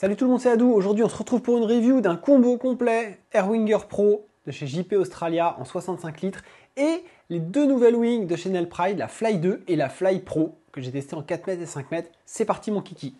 Salut tout le monde, c'est Adou. Aujourd'hui, on se retrouve pour une review d'un combo complet Airwinger Pro de chez JP Australia en 65 litres et les deux nouvelles wings de chez Nel Pride, la Fly 2 et la Fly Pro que j'ai testé en 4 mètres et 5 mètres. C'est parti mon kiki.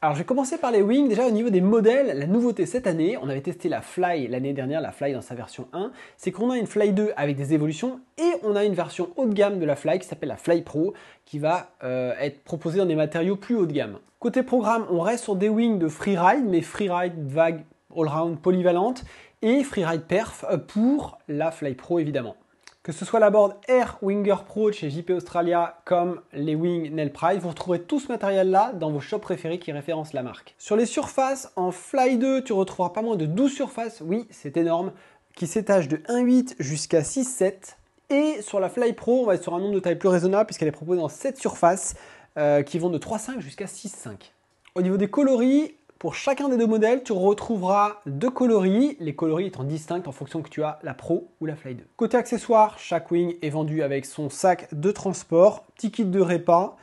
Alors je vais commencer par les wings. Déjà au niveau des modèles, la nouveauté cette année, on avait testé la Fly l'année dernière, la Fly dans sa version 1, c'est qu'on a une Fly 2 avec des évolutions et on a une version haut de gamme de la Fly qui s'appelle la Fly Pro qui va être proposée dans des matériaux plus haut de gamme. Côté programme, on reste sur des wings de freeride, mais freeride vague all-round polyvalente et freeride perf pour la Fly Pro évidemment. Que ce soit la board Airwinger Pro de chez JP Australia comme les wings Nel Pride, vous retrouverez tout ce matériel-là dans vos shops préférés qui référencent la marque. Sur les surfaces, en Fly 2, tu retrouveras pas moins de 12 surfaces, oui, c'est énorme, qui s'étagent de 1,8 jusqu'à 6,7. Et sur la Fly Pro, on va être sur un nombre de tailles plus raisonnable puisqu'elle est proposée en 7 surfaces qui vont de 3,5 jusqu'à 6,5. Au niveau des coloris, pour chacun des deux modèles, tu retrouveras deux coloris, les coloris étant distincts en fonction que tu as la Pro ou la Fly 2. Côté accessoires, chaque wing est vendu avec son sac de transport, petit kit de repas.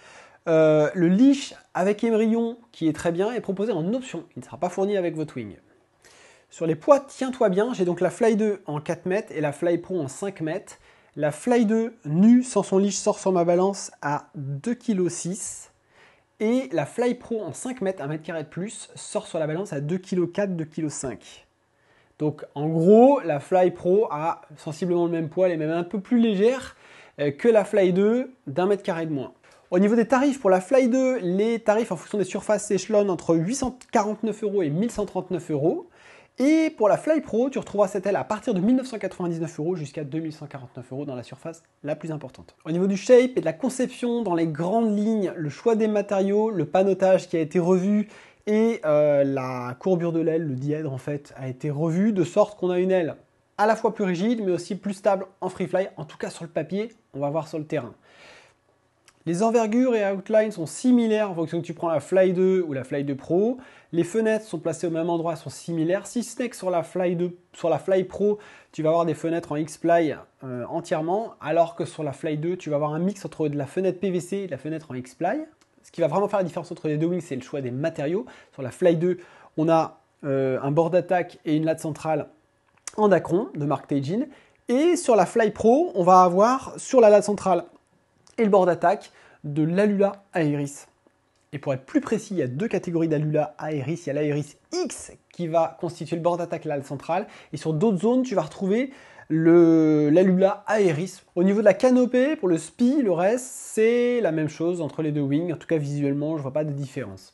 Le leash avec émerillon, qui est très bien, est proposé en option. Il ne sera pas fourni avec votre wing. Sur les poids, tiens-toi bien, j'ai donc la Fly 2 en 4 mètres et la Fly Pro en 5 mètres. La Fly 2 nue sans son leash sort sur ma balance à 2,6 kg. Et la Fly Pro en 5 mètres, 1 mètre carré de plus, sort sur la balance à 2,4 kg, 2,5 kg. Donc en gros, la Fly Pro a sensiblement le même poids, elle est même un peu plus légère que la Fly 2 d'1 mètre carré de moins. Au niveau des tarifs, pour la Fly 2, les tarifs en fonction des surfaces s'échelonnent entre 849 € et 1139 €. Et pour la Fly Pro, tu retrouveras cette aile à partir de 1999 € jusqu'à 2149 € dans la surface la plus importante. Au niveau du shape et de la conception, dans les grandes lignes, le choix des matériaux, le panotage qui a été revu et la courbure de l'aile, le dièdre en fait, a été revu de sorte qu'on a une aile à la fois plus rigide mais aussi plus stable en free fly, en tout cas sur le papier, on va voir sur le terrain. Les envergures et outlines sont similaires en fonction que tu prends la Fly 2 ou la Fly 2 Pro. Les fenêtres sont placées au même endroit, sont similaires. Si ce n'est que sur la Fly 2, sur la Fly Pro, tu vas avoir des fenêtres en X-Ply entièrement, alors que sur la Fly 2, tu vas avoir un mix entre de la fenêtre PVC et de la fenêtre en X-Ply. Ce qui va vraiment faire la différence entre les deux wings, c'est le choix des matériaux. Sur la Fly 2, on a un bord d'attaque et une latte centrale en Dacron de marque Teijin. Et sur la Fly Pro, on va avoir sur la latte centrale et le bord d'attaque de l'Alula Aeris. Et pour être plus précis, il y a deux catégories d'Alula Aeris. Il y a l'Aeris X qui va constituer le bord d'attaque et la latte centrale. Et sur d'autres zones, tu vas retrouver l'Alula Aeris. Au niveau de la canopée, pour le SPI, le reste, c'est la même chose entre les deux wings. En tout cas, visuellement, je ne vois pas de différence.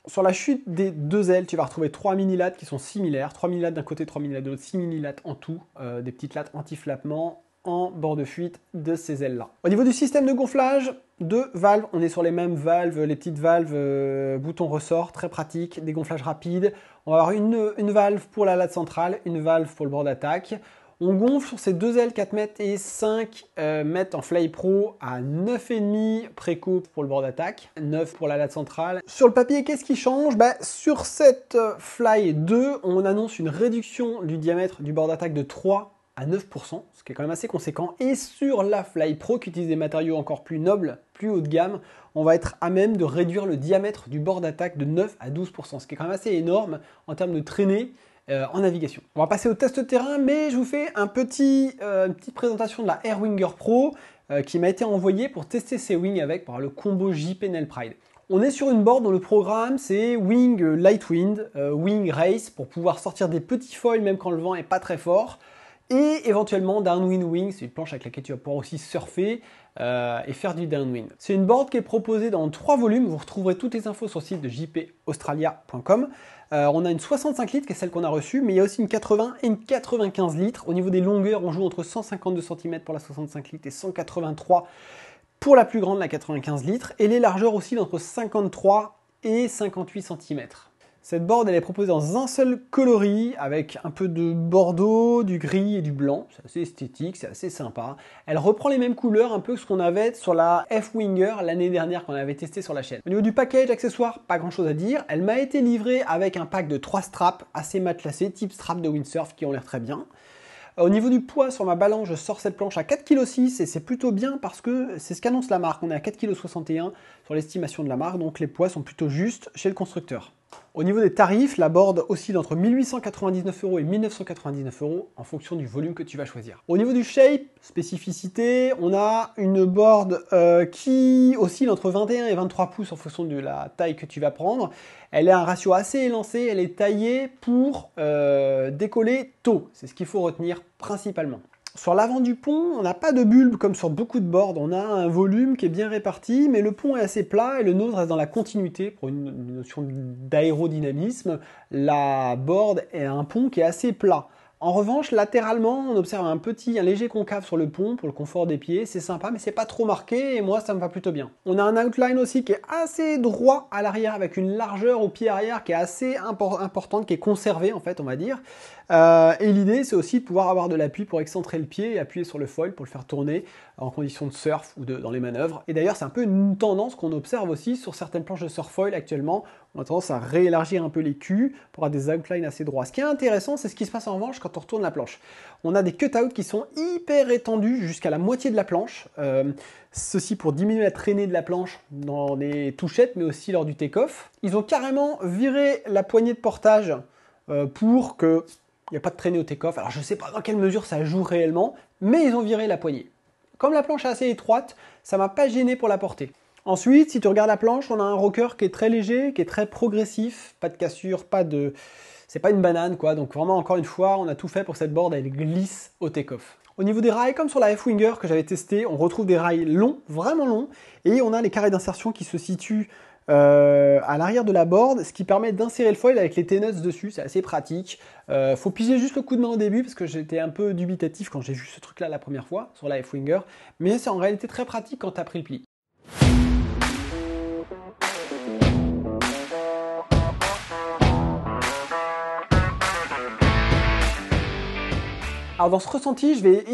Sur la chute des deux ailes, tu vas retrouver 3 mini-lattes qui sont similaires. 3 mini-lattes d'un côté, 3 mini-lattes de l'autre, 6 mini-lattes en tout. Des petites lattes anti-flappement en bord de fuite de ces ailes-là. Au niveau du système de gonflage de valves, on est sur les mêmes valves, les petites valves bouton ressort, très pratique, des gonflages rapides. On va avoir une valve pour la latte centrale, une valve pour le bord d'attaque. On gonfle sur ces deux ailes 4 mètres et 5 mètres en Fly Pro à 9,5 pré-coupe pour le bord d'attaque, 9 pour la latte centrale. Sur le papier, qu'est-ce qui change? Sur cette Fly 2, on annonce une réduction du diamètre du bord d'attaque de 3 à 9%, ce qui est quand même assez conséquent. Et sur la Fly Pro, qui utilise des matériaux encore plus nobles, plus haut de gamme, on va être à même de réduire le diamètre du bord d'attaque de 9 à 12%, ce qui est quand même assez énorme en termes de traînée en navigation. On va passer au test terrain, mais je vous fais une petite présentation de la Airwinger Pro qui m'a été envoyée pour tester ces wings avec par le combo JP Nel Pride. On est sur une board dont le programme c'est Wing Light Wind, Wing Race, pour pouvoir sortir des petits foils même quand le vent n'est pas très fort. Et éventuellement Downwind Wing, c'est une planche avec laquelle tu vas pouvoir aussi surfer et faire du downwind. C'est une board qui est proposée dans 3 volumes, vous retrouverez toutes les infos sur le site de jpaustralia.com. On a une 65 litres qui est celle qu'on a reçue, mais il y a aussi une 80 et une 95 litres. Au niveau des longueurs, on joue entre 152 cm pour la 65 litres et 183 pour la plus grande, la 95 litres. Et les largeurs aussi entre 53 et 58 cm. Cette board, elle est proposée dans un seul coloris, avec un peu de bordeaux, du gris et du blanc. C'est assez esthétique, c'est assez sympa. Elle reprend les mêmes couleurs, un peu que ce qu'on avait sur la F-Winger l'année dernière qu'on avait testé sur la chaîne. Au niveau du package accessoire, pas grand chose à dire. Elle m'a été livrée avec un pack de 3 straps assez matelassés, type strap de windsurf, qui ont l'air très bien. Au niveau du poids, sur ma balance, je sors cette planche à 4,6 kg et c'est plutôt bien parce que c'est ce qu'annonce la marque. On est à 4,61 kg sur l'estimation de la marque, donc les poids sont plutôt justes chez le constructeur. Au niveau des tarifs, la board oscille entre 1899 € et 1999 € en fonction du volume que tu vas choisir. Au niveau du shape, spécificité, on a une board qui oscille entre 21 et 23 pouces en fonction de la taille que tu vas prendre. Elle a un ratio assez élancé, elle est taillée pour décoller tôt. C'est ce qu'il faut retenir principalement. Sur l'avant du pont, on n'a pas de bulbe comme sur beaucoup de boards, on a un volume qui est bien réparti, mais le pont est assez plat et le nose reste dans la continuité pour une notion d'aérodynamisme. La board est un pont qui est assez plat. En revanche, latéralement, on observe un léger concave sur le pont pour le confort des pieds. C'est sympa, mais c'est pas trop marqué et moi, ça me va plutôt bien. On a un outline aussi qui est assez droit à l'arrière avec une largeur au pied arrière qui est assez importante, qui est conservée en fait, on va dire. Et l'idée, c'est aussi de pouvoir avoir de l'appui pour excentrer le pied et appuyer sur le foil pour le faire tourner en condition de surf ou dans les manœuvres. Et d'ailleurs, c'est un peu une tendance qu'on observe aussi sur certaines planches de surf foil actuellement. On a tendance à réélargir un peu les culs pour avoir des outlines assez droits. Ce qui est intéressant, c'est ce qui se passe en revanche quand on retourne la planche. On a des cutouts qui sont hyper étendus jusqu'à la moitié de la planche. Ceci pour diminuer la traînée de la planche dans les touchettes, mais aussi lors du take-off. Ils ont carrément viré la poignée de portage pour que il n'y a pas de traînée au take-off. Alors je ne sais pas dans quelle mesure ça joue réellement, mais ils ont viré la poignée. Comme la planche est assez étroite, ça ne m'a pas gêné pour la porter. Ensuite, si tu regardes la planche, on a un rocker qui est très léger, qui est très progressif, pas de cassure, c'est pas une banane quoi. Donc vraiment, encore une fois, on a tout fait pour que cette board elle glisse au take-off. Au niveau des rails, comme sur la F-Winger que j'avais testé, on retrouve des rails longs, vraiment longs, et on a les carrés d'insertion qui se situent à l'arrière de la board, ce qui permet d'insérer le foil avec les T-nuts dessus, c'est assez pratique. Faut piger juste le coup de main au début parce que j'étais un peu dubitatif quand j'ai vu ce truc là la première fois sur la F-Winger, mais c'est en réalité très pratique quand tu as pris le pli. Alors dans ce ressenti, je vais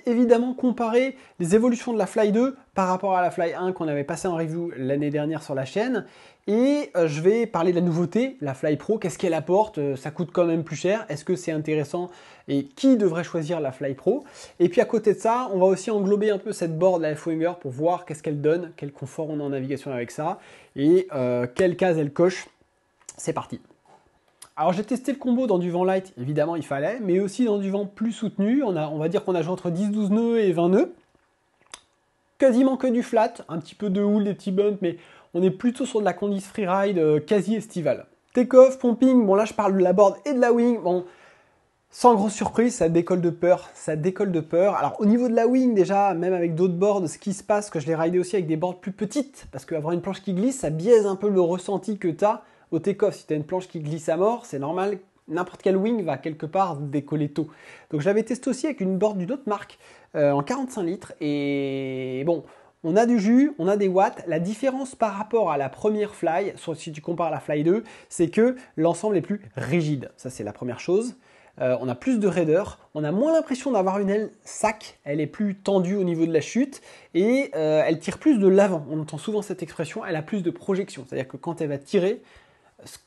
évidemment comparer les évolutions de la Fly 2 par rapport à la Fly 1 qu'on avait passé en review l'année dernière sur la chaîne. Et je vais parler de la nouveauté, la Fly Pro, qu'est-ce qu'elle apporte, ça coûte quand même plus cher, est-ce que c'est intéressant et qui devrait choisir la Fly Pro. Et puis à côté de ça, on va aussi englober un peu cette board, la F-Winger, pour voir qu'est-ce qu'elle donne, quel confort on a en navigation avec ça et quelle case elle coche. C'est parti. Alors j'ai testé le combo dans du vent light, évidemment il fallait, mais aussi dans du vent plus soutenu. On va dire qu'on a joué entre 10-12 nœuds et 20 nœuds. Quasiment que du flat, un petit peu de houle, des petits bumps, mais on est plutôt sur de la condice freeride quasi estivale. Take-off, pumping, bon là je parle de la board et de la wing, bon sans grosse surprise, ça décolle de peur, ça décolle de peur. Alors au niveau de la wing déjà, même avec d'autres boards, ce qui se passe, que je l'ai ridé aussi avec des boards plus petites, parce qu'avoir une planche qui glisse, ça biaise un peu le ressenti que tu as. Au take-off, si tu as une planche qui glisse à mort, c'est normal, n'importe quel wing va quelque part décoller tôt. Donc j'avais testé aussi avec une board d'une autre marque en 45 litres et bon, on a du jus, on a des watts. La différence par rapport à la première Fly, si tu compares à la Fly 2, c'est que l'ensemble est plus rigide. Ça c'est la première chose. On a plus de raideur, on a moins l'impression d'avoir une aile sac, elle est plus tendue au niveau de la chute et elle tire plus de l'avant. On entend souvent cette expression, elle a plus de projection. C'est-à-dire que quand elle va tirer, ce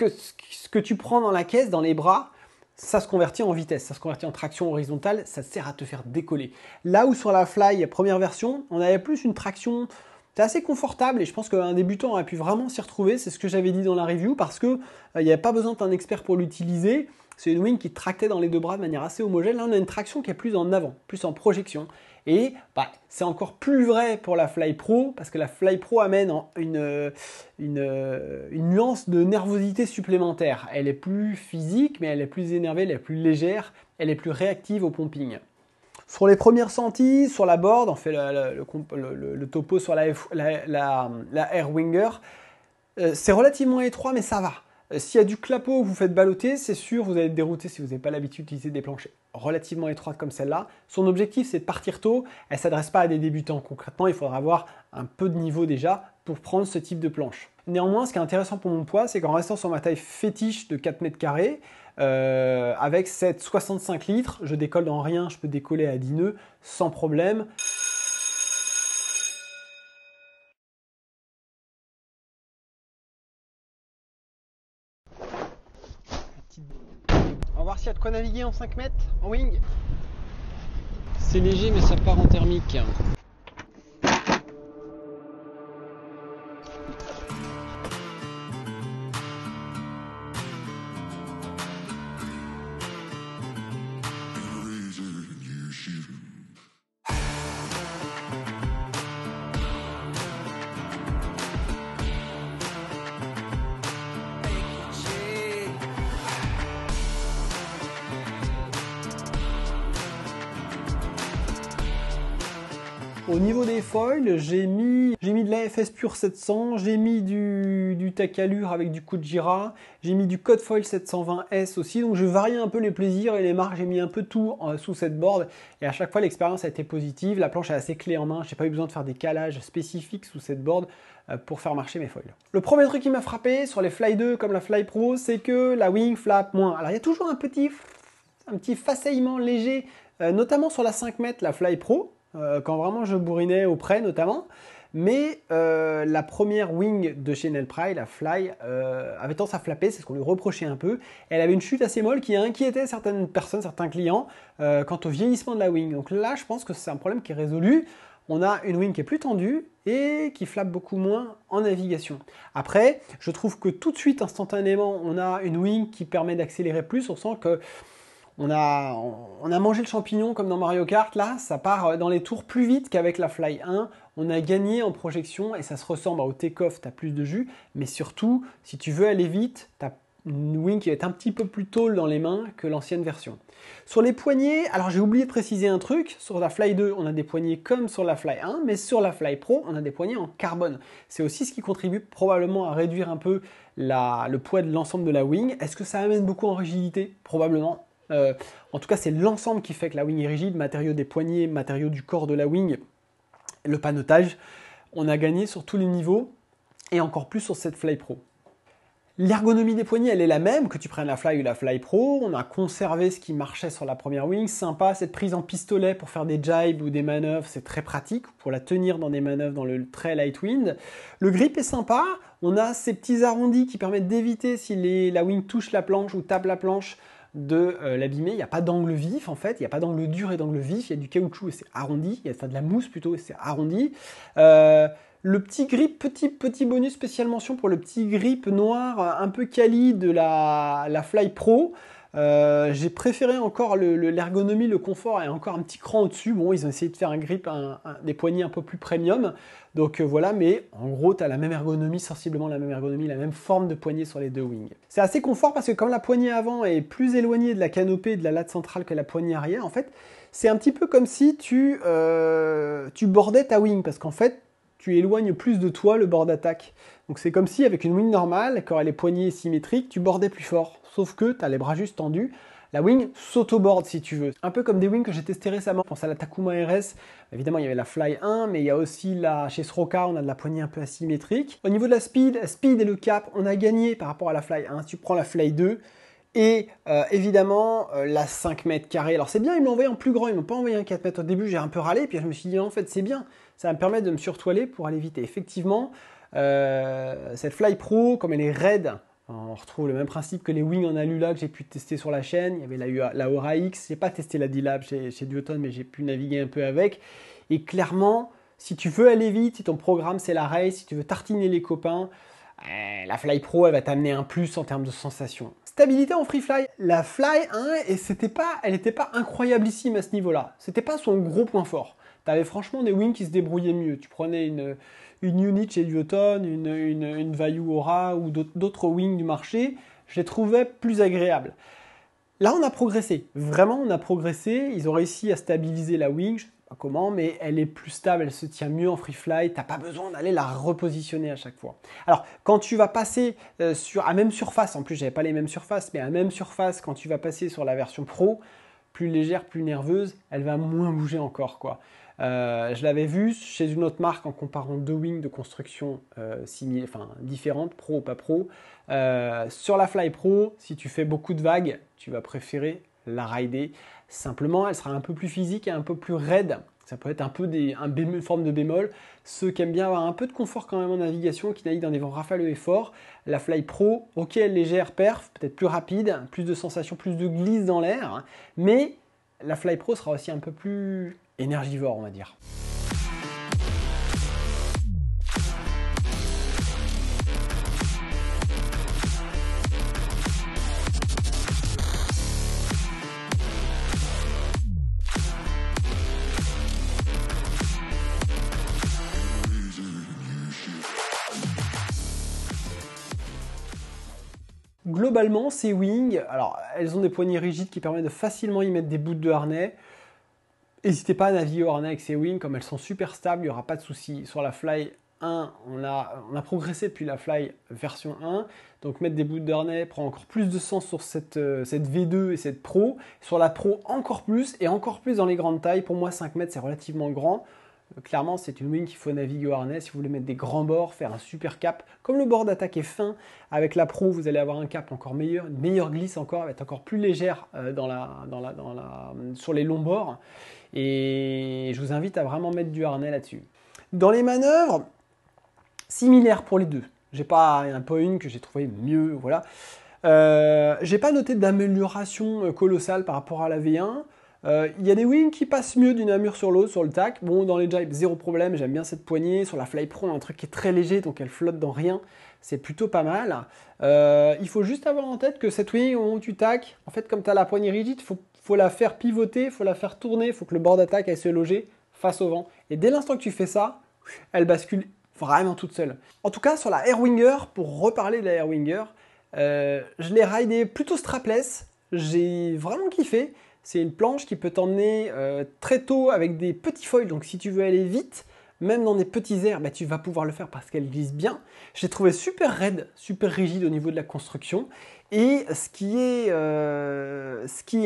que tu prends dans la caisse, dans les bras, ça se convertit en vitesse, ça se convertit en traction horizontale, ça sert à te faire décoller. Là où sur la Fly première version, on avait plus une traction assez confortable et je pense qu'un débutant aurait pu vraiment s'y retrouver, c'est ce que j'avais dit dans la review, parce qu'il n'y avait pas besoin d'un expert pour l'utiliser. C'est une wing qui tractait dans les deux bras de manière assez homogène. Là, on a une traction qui est plus en avant, plus en projection. Et c'est encore plus vrai pour la Fly Pro, parce que la Fly Pro amène une nuance de nervosité supplémentaire. Elle est plus physique, mais elle est plus énervée, elle est plus légère, elle est plus réactive au pumping. Sur les premières senties, sur la board, on fait le topo sur la Air Winger. C'est relativement étroit, mais ça va. S'il y a du clapot que vous faites balloter, c'est sûr, vous allez être dérouté si vous n'avez pas l'habitude d'utiliser des planchers relativement étroites comme celle-là. Son objectif, c'est de partir tôt. Elle ne s'adresse pas à des débutants. Concrètement, il faudra avoir un peu de niveau déjà pour prendre ce type de planche. Néanmoins, ce qui est intéressant pour mon poids, c'est qu'en restant sur ma taille fétiche de 4 mètres carrés, avec cette 65 litres, je décolle dans rien, je peux décoller à 10 nœuds sans problème. On va voir s'il y a de quoi naviguer en 5 mètres, en wing. C'est léger, mais ça part en thermique. Au niveau des foils, j'ai mis de la FS Pure 700, j'ai mis du Takalur avec du Kujira, j'ai mis du Code Foil 720S aussi, donc je varie un peu les plaisirs et les marques, j'ai mis un peu tout sous cette board et à chaque fois l'expérience a été positive, la planche est assez clé en main, j'ai pas eu besoin de faire des calages spécifiques sous cette board pour faire marcher mes foils. Le premier truc qui m'a frappé sur les Fly 2 comme la Fly Pro, c'est que la wing flappe moins. Alors il y a toujours un petit façaillement léger, notamment sur la 5 mètres, la Fly Pro, quand vraiment je bourrinais au près notamment, mais la première wing de chez Nelpry, la Fly, avait tendance à flapper, c'est ce qu'on lui reprochait un peu. Elle avait une chute assez molle qui inquiétait certaines personnes, certains clients, quant au vieillissement de la wing. Donc là, je pense que c'est un problème qui est résolu. On a une wing qui est plus tendue et qui flappe beaucoup moins en navigation. Après, je trouve que tout de suite, instantanément, on a une wing qui permet d'accélérer plus. On sent que on a mangé le champignon comme dans Mario Kart, là, ça part dans les tours plus vite qu'avec la Fly 1. On a gagné en projection et ça se ressemble au take-off, tu as plus de jus. Mais surtout, si tu veux aller vite, tu as une wing qui va être un petit peu plus tôle dans les mains que l'ancienne version. Sur les poignées, alors j'ai oublié de préciser un truc, sur la Fly 2, on a des poignées comme sur la Fly 1, mais sur la Fly Pro, on a des poignées en carbone. C'est aussi ce qui contribue probablement à réduire un peu le poids de l'ensemble de la wing. Est-ce que ça amène beaucoup en rigidité? Probablement. En tout cas, c'est l'ensemble qui fait que la wing est rigide, matériaux des poignets, matériaux du corps de la wing, le panotage. On a gagné sur tous les niveaux et encore plus sur cette Fly Pro. L'ergonomie des poignets, elle est la même, que tu prennes la Fly ou la Fly Pro. On a conservé ce qui marchait sur la première wing. Sympa, cette prise en pistolet pour faire des jibes ou des manœuvres, c'est très pratique pour la tenir dans des manœuvres dans le très light wind. Le grip est sympa. On a ces petits arrondis qui permettent d'éviter si la wing touche la planche ou tape la planche de l'abîmer. Il n'y a pas d'angle vif en fait, il n'y a pas d'angle dur et d'angle vif, il y a du caoutchouc et c'est arrondi, il y a de la mousse plutôt et c'est arrondi. Le petit grip, petit bonus spécial mention pour le petit grip noir un peu quali de la Fly Pro. J'ai préféré encore l'ergonomie, le confort et encore un petit cran au-dessus. Bon, ils ont essayé de faire un grip, des poignées un peu plus premium. Donc voilà, mais en gros, tu as la même ergonomie, sensiblement la même ergonomie, la même forme de poignée sur les deux wings. C'est assez confort parce que comme la poignée avant est plus éloignée de la canopée et de la latte centrale que la poignée arrière, en fait, c'est un petit peu comme si tu bordais ta wing parce qu'en fait, tu éloignes plus de toi le bord d'attaque. Donc c'est comme si avec une wing normale, quand elle est poignée symétrique, tu bordais plus fort. Sauf que tu as les bras juste tendus. La wing s'auto-borde si tu veux. Un peu comme des wings que j'ai testé récemment. Je pense à la Takuma RS. Évidemment, il y avait la Fly 1, mais il y a aussi chez Sroka, on a de la poignée un peu asymétrique. Au niveau de la speed et le cap, on a gagné par rapport à la Fly 1. Tu prends la Fly 2 et évidemment la 5 mètres carrés. Alors c'est bien, ils m'ont envoyé en plus grand, ils m'ont pas envoyé un 4 mètres au début, j'ai un peu râlé, puis je me suis dit en fait c'est bien, ça va me permettre de me surtoiler pour aller vite. Et effectivement, cette Fly Pro, comme elle est raide, on retrouve le même principe que les wings en Alula que j'ai pu tester sur la chaîne. Il y avait la Aura X, j'ai pas testé la D-Lab chez Duotone, mais j'ai pu naviguer un peu avec. Et clairement, si tu veux aller vite, si ton programme c'est la race, si tu veux tartiner les copains, la Fly Pro elle va t'amener un plus en termes de sensation. Stabilité en free fly, la Fly 1, elle n'était pas incroyablissime à ce niveau-là. C'était pas son gros point fort. Tu avais franchement des wings qui se débrouillaient mieux. Tu prenais une unit chez Duotone, une Vayu Aura ou d'autres wings du marché, je les trouvais plus agréables. Là, on a progressé. Vraiment, on a progressé. Ils ont réussi à stabiliser la wing. Je ne sais pas comment, mais elle est plus stable, elle se tient mieux en free fly. Tu n'as pas besoin d'aller la repositionner à chaque fois. Alors, quand tu vas passer à même surface, en plus, j'avais pas les mêmes surfaces, mais à même surface, quand tu vas passer sur la version pro, plus légère, plus nerveuse, elle va moins bouger encore, quoi. Je l'avais vu chez une autre marque en comparant deux wings de construction différentes, pro ou pas pro. Sur la Fly Pro, si tu fais beaucoup de vagues, tu vas préférer la rider. Simplement, elle sera un peu plus physique et un peu plus raide. Ça peut être un peu une forme de bémol. Ceux qui aiment bien avoir un peu de confort quand même en navigation, qui naviguent dans des vents rafaleux et forts, la Fly Pro, ok, elle est légère, perf, peut-être plus rapide, plus de sensations, plus de glisse dans l'air, mais la Fly Pro sera aussi un peu plus énergivore, on va dire. Globalement, ces wings, alors elles ont des poignées rigides qui permettent de facilement y mettre des bouts de harnais. N'hésitez pas à naviguer au harnais avec ces wings, comme elles sont super stables, il n'y aura pas de souci. Sur la Fly 1, on a progressé depuis la Fly version 1, donc mettre des bouts de harnais prend encore plus de sens sur cette V2 et cette Pro. Sur la Pro, encore plus, et encore plus dans les grandes tailles. Pour moi, 5 mètres, c'est relativement grand. Clairement, c'est une wing qu'il faut naviguer au harnais si vous voulez mettre des grands bords, faire un super cap. Comme le bord d'attaque est fin, avec la Pro, vous allez avoir un cap encore meilleur, une meilleure glisse encore, elle va être encore plus légère sur les longs bords. Et je vous invite à vraiment mettre du harnais là-dessus. Dans les manœuvres, similaires pour les deux. Il n'y en a pas une que j'ai trouvé mieux, voilà. J'ai pas noté d'amélioration colossale par rapport à la V1. Il y a des wings qui passent mieux d'une amure sur l'autre, sur le tac. Bon, dans les jibes, zéro problème, j'aime bien cette poignée. Sur la Fly Pro, un truc qui est très léger, donc elle flotte dans rien. C'est plutôt pas mal. Il faut juste avoir en tête que cette wing, au moment où tu tac, en fait, comme tu as la poignée rigide, faut la faire pivoter, faut la faire tourner, faut que le bord d'attaque aille se loger face au vent. Et dès l'instant que tu fais ça, elle bascule vraiment toute seule. En tout cas, sur la Airwinger, pour reparler de la Airwinger, je l'ai ridé plutôt strapless. J'ai vraiment kiffé. C'est une planche qui peut t'emmener très tôt avec des petits foils. Donc si tu veux aller vite, même dans des petits airs, bah, tu vas pouvoir le faire parce qu'elle glisse bien. Je l'ai trouvé super raide, super rigide au niveau de la construction. Et ce qui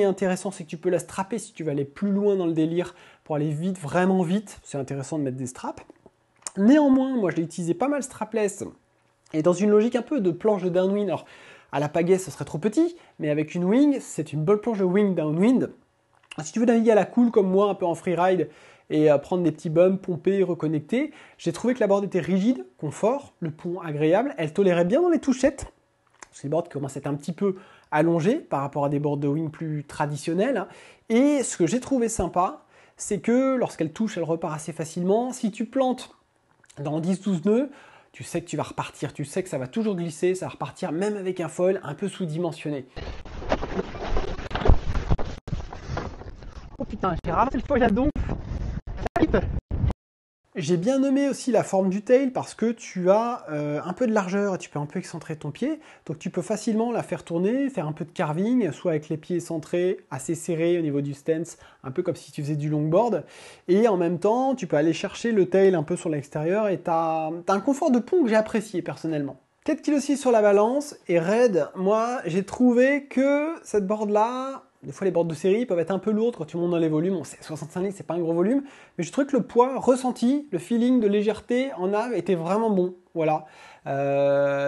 est intéressant, c'est que tu peux la strapper si tu veux aller plus loin dans le délire pour aller vite, vraiment vite. C'est intéressant de mettre des straps. Néanmoins, moi je l'ai utilisé pas mal strapless et dans une logique un peu de planche de downwind. Alors, à la pagaie, ce serait trop petit, mais avec une wing, c'est une bonne planche de wing downwind. Si tu veux naviguer à la cool comme moi, un peu en freeride, et prendre des petits bumps, pomper, reconnecter, j'ai trouvé que la board était rigide, confort, le pont agréable, elle tolérait bien dans les touchettes. C'est des boards qui commencent à être un petit peu allongées par rapport à des boards de wing plus traditionnels. Et ce que j'ai trouvé sympa, c'est que lorsqu'elle touche, elle repart assez facilement. Si tu plantes dans 10-12 nœuds, tu sais que tu vas repartir, tu sais que ça va toujours glisser, ça va repartir même avec un foil un peu sous-dimensionné. Oh putain, j'ai ramassé le foil à donf. J'ai bien nommé aussi la forme du tail parce que tu as un peu de largeur et tu peux un peu excentrer ton pied. Donc tu peux facilement la faire tourner, faire un peu de carving, soit avec les pieds centrés, assez serrés au niveau du stance, un peu comme si tu faisais du longboard. Et en même temps, tu peux aller chercher le tail un peu sur l'extérieur et tu as un confort de pont que j'ai apprécié personnellement. 4 kg aussi sur la balance et raide, moi j'ai trouvé que cette board là, des fois les boards de série peuvent être un peu lourdes quand tu montes dans les volumes, on sait 65 litres c'est pas un gros volume, mais je trouve que le poids ressenti, le feeling de légèreté en nave était vraiment bon, voilà.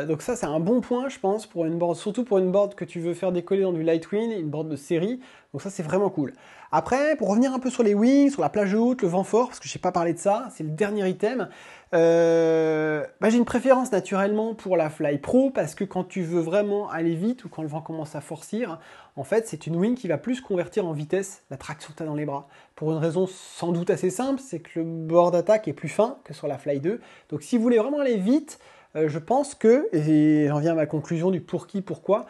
Donc ça c'est un bon point je pense pour une board, surtout pour une board que tu veux faire décoller dans du light wind, une board de série, donc ça c'est vraiment cool. Après pour revenir un peu sur les wings, sur la plage haute, le vent fort, parce que je n'ai pas parlé de ça, c'est le dernier item, j'ai une préférence naturellement pour la Fly Pro parce que quand tu veux vraiment aller vite ou quand le vent commence à forcir, en fait c'est une wing qui va plus convertir en vitesse la traction que tu as dans les bras. Pour une raison sans doute assez simple, c'est que le bord d'attaque est plus fin que sur la Fly 2. Donc si vous voulez vraiment aller vite, je pense que, et j'en viens à ma conclusion du pour qui, pourquoi,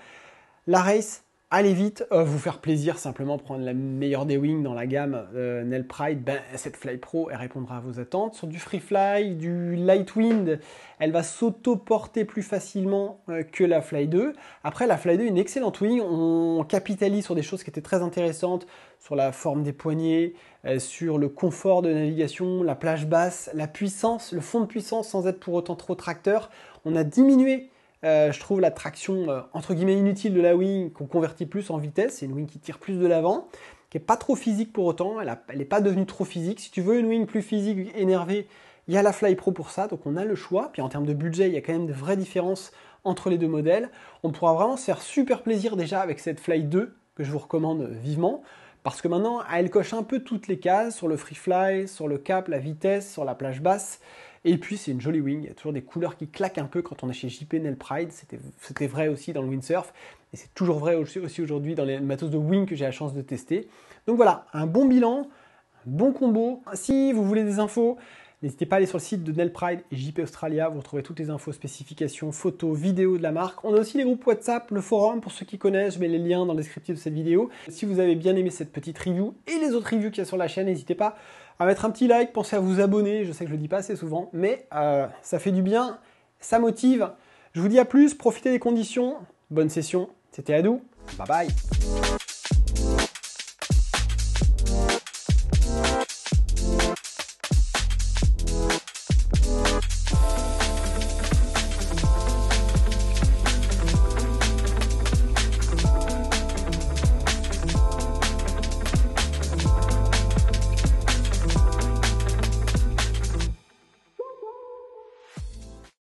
la race, allez vite, vous faire plaisir, simplement prendre la meilleure des wings dans la gamme Nel Pride, cette Fly Pro, elle répondra à vos attentes. Sur du free fly, du light wind, elle va s'auto-porter plus facilement que la Fly 2. Après, la Fly 2 est une excellente wing, on capitalise sur des choses qui étaient très intéressantes, sur la forme des poignées, sur le confort de navigation, la plage basse, la puissance, le fond de puissance sans être pour autant trop tracteur. On a diminué je trouve la traction entre guillemets inutile de la wing qu'on convertit plus en vitesse, c'est une wing qui tire plus de l'avant. qui n'est pas trop physique pour autant, elle n'est pas devenue trop physique. Si tu veux une wing plus physique, énervée, il y a la Fly Pro pour ça, donc on a le choix. Puis en termes de budget, il y a quand même de vraies différences entre les deux modèles. On pourra vraiment se faire super plaisir déjà avec cette Fly 2, que je vous recommande vivement, parce que maintenant, elle coche un peu toutes les cases, sur le free fly, sur le cap, la vitesse, sur la plage basse, et puis c'est une jolie wing, il y a toujours des couleurs qui claquent un peu quand on est chez JP Nail Pride, c'était vrai aussi dans le windsurf, et c'est toujours vrai aussi aujourd'hui dans les matos de wing que j'ai la chance de tester. Donc voilà, un bon bilan, un bon combo. Si vous voulez des infos, n'hésitez pas à aller sur le site de Nail Pride et JP Australia, vous retrouvez toutes les infos, spécifications, photos, vidéos de la marque. On a aussi les groupes WhatsApp, le forum, pour ceux qui connaissent, je mets les liens dans le descriptif de cette vidéo. Si vous avez bien aimé cette petite review et les autres reviews qu'il y a sur la chaîne, n'hésitez pas à mettre un petit like, pensez à vous abonner, je sais que je le dis pas assez souvent, mais ça fait du bien, ça motive. Je vous dis à plus, profitez des conditions, bonne session, c'était Adou, bye bye.